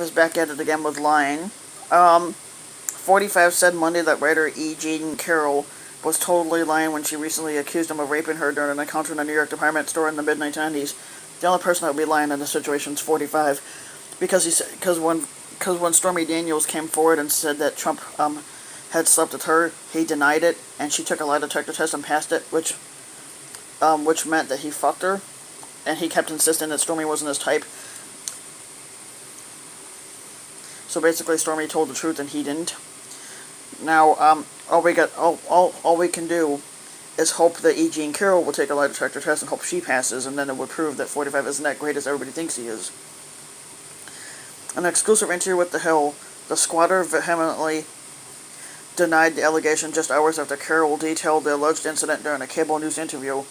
is back at it again with lying. 45 said Monday that writer E. Jean Carroll was totally lying when she recently accused him of raping her during an encounter in a New York department store in the mid-1990s. The only person that would be lying in this situation is 45, because when Stormy Daniels came forward and said that Trump had slept with her, he denied it, and she took a lie detector test and passed it, which meant that he fucked her, and he kept insisting that Stormy wasn't his type. So basically, Stormy told the truth and he didn't. Now, all we can do is hope that E. Jean Carroll will take a lie detector test and hope she passes, and then it would prove that 45 isn't that great as everybody thinks he is. In an exclusive interview with The Hill, the squatter vehemently denied the allegation just hours after Carroll detailed the alleged incident during a cable news interview.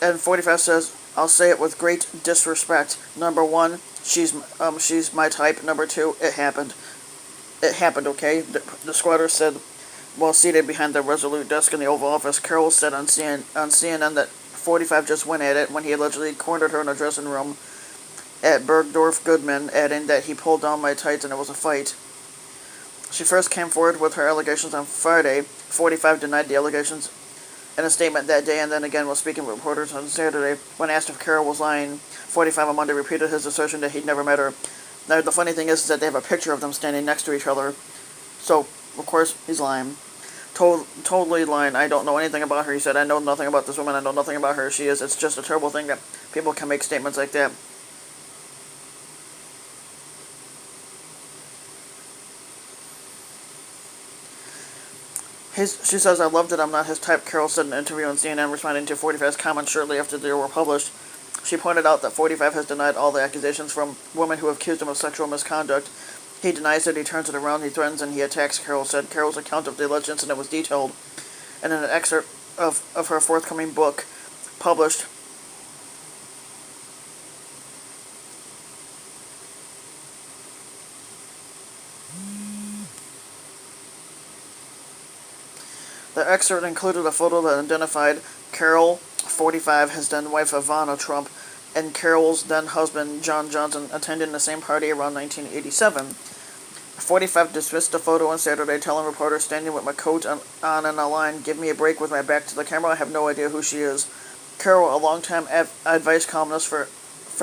And 45 says, "I'll say it with great disrespect. Number one, she's my type. Number two, it happened. It happened, okay?" The squatter said while seated behind the resolute desk in the Oval Office. Carroll said on CNN that 45 just went at it when he allegedly cornered her in a dressing room at Bergdorf Goodman, adding that he pulled down my tights and it was a fight. She first came forward with her allegations on Friday. 45 denied the allegations in a statement that day, and then again was speaking with reporters on Saturday. When asked if Carroll was lying, 45 on Monday repeated his assertion that he'd never met her. Now, the funny thing is that they have a picture of them standing next to each other, so, of course, he's lying. Totally lying. "I don't know anything about her," he said. "I know nothing about this woman. I know nothing about her. It's just a terrible thing that people can make statements like that." She says, "I loved it. I'm not his type," Carroll said in an interview on CNN, responding to 45's comments shortly after they were published. She pointed out that 45 has denied all the accusations from women who have accused him of sexual misconduct. He denies it, he turns it around, he threatens, and he attacks, Carroll said. Carroll's account of the alleged incident was detailed, and in an excerpt of her forthcoming book, published. The excerpt included a photo that identified Carroll, 45, his then wife Ivana Trump, and Carroll's then husband John Johnson attending the same party around 1987. 45 dismissed the photo on Saturday, telling reporters, "Standing with my coat on and a line, give me a break with my back to the camera, I have no idea who she is." Carroll, a longtime advice columnist for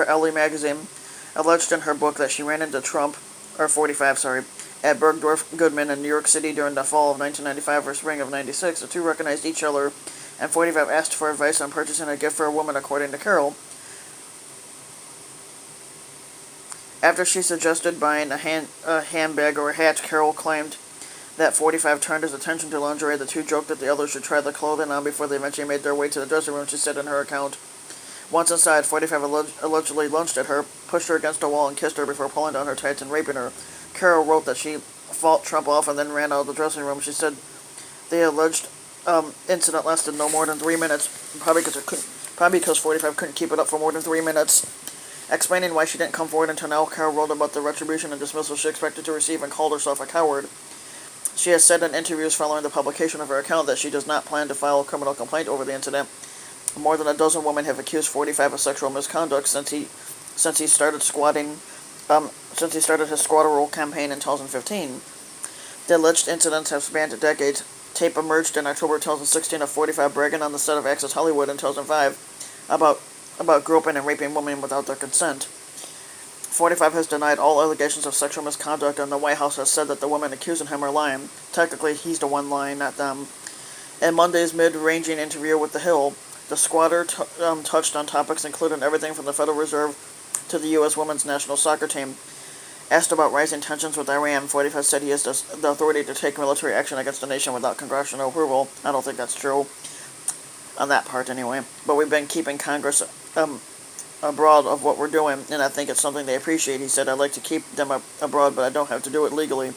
Elle magazine, alleged in her book that she ran into Trump, or 45, at Bergdorf Goodman in New York City during the fall of 1995 or spring of 96. The two recognized each other, and 45 asked for advice on purchasing a gift for a woman, according to Carroll. After she suggested buying a handbag or a hat, Carroll claimed that 45 turned his attention to lingerie. The two joked that the other should try the clothing on before they eventually made their way to the dressing room, she said in her account. Once inside, 45 allegedly lunged at her, pushed her against a wall, and kissed her before pulling down her tights and raping her. Carroll wrote that she fought Trump off and then ran out of the dressing room. She said the alleged incident lasted no more than 3 minutes, probably because 45 couldn't keep it up for more than 3 minutes. Explaining why she didn't come forward until now, Carroll wrote about the retribution and dismissal she expected to receive and called herself a coward. She has said in interviews following the publication of her account that she does not plan to file a criminal complaint over the incident. More than a dozen women have accused 45 of sexual misconduct since he started his squatterole campaign in 2015. The alleged incidents have spanned decades. Tape emerged in October 2016 of 45 bragging on the set of Access Hollywood in 2005 about groping and raping women without their consent. 45 has denied all allegations of sexual misconduct, and the White House has said that the women accusing him are lying. Technically, he's the one lying, not them. In Monday's mid-ranging interview with The Hill, the squatter touched on topics including everything from the Federal Reserve to the U.S. women's national soccer team. Asked about rising tensions with Iran, 45 said he has the authority to take military action against the nation without congressional approval. I don't think that's true. On that part, anyway. But we've been keeping Congress abroad of what we're doing, and I think it's something they appreciate. He said, "I'd like to keep them abroad, but I don't have to do it legally.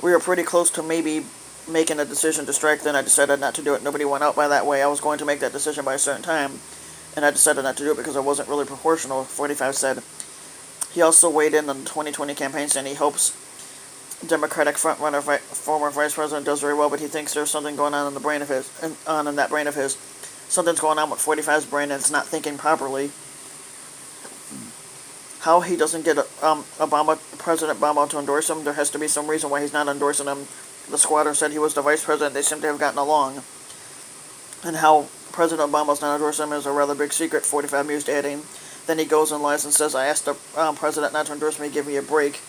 We were pretty close to maybe making a decision to strike, then I decided not to do it. Nobody went out by that way. I was going to make that decision by a certain time, and I decided not to do it because it wasn't really proportional," 45 said. He also weighed in on the 2020 campaign, saying he hopes Democratic frontrunner, former vice president, does very well, but he thinks there's something going on in the brain of his, in that brain of his. Something's going on with 45's brain, and it's not thinking properly. How he doesn't get President Obama to endorse him, there has to be some reason why he's not endorsing him. The squatter said he was the vice president. They seem to have gotten along. And how President Obama's not endorsing him is a rather big secret, 45 mused, adding. Then he goes and lies and says, I asked the president not to endorse me, give me a break.